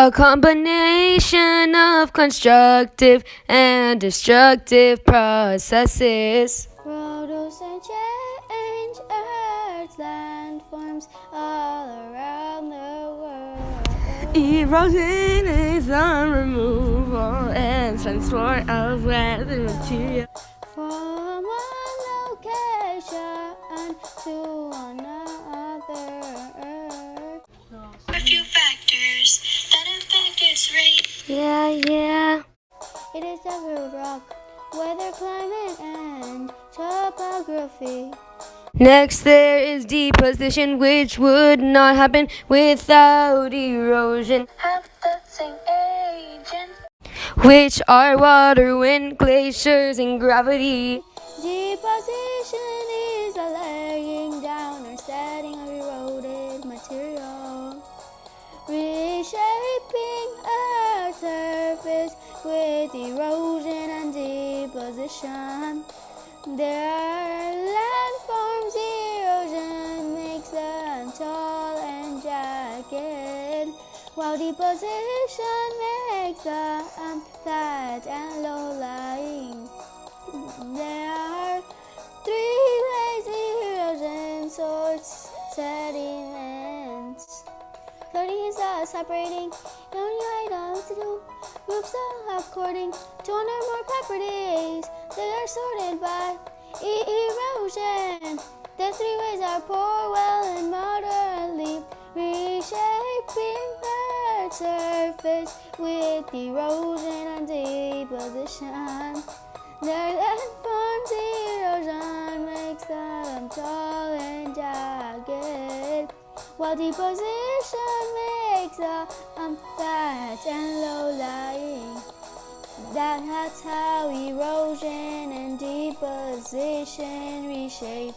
A combination of constructive and destructive processes. Produce and change Earth's landforms all around the world. Erosion is the removal and transport of weather material From one location to another. A few factors that affect its rate. Yeah. It is the rock, weather, climate, and topography. Next, there is deposition, which would not happen without erosion, Have the same agent. which are water, wind, glaciers, and gravity. Deposition is the laying down or setting of eroded material, reshaping Earth's surface with erosion and deposition. There are landforms, erosion makes them tall and jagged, while deposition makes them flat and low-lying. There are three ways erosion sorts sediments. Coding is separating only items to do. Groups according to one or more properties. They are sorted by erosion. The three ways are poor, well, and moderately. Reshaping Earth's surface with erosion and deposition. Their landforms, erosion makes them tall and jagged, while deposition makes them flat and low-lying. That's how erosion and deposition reshape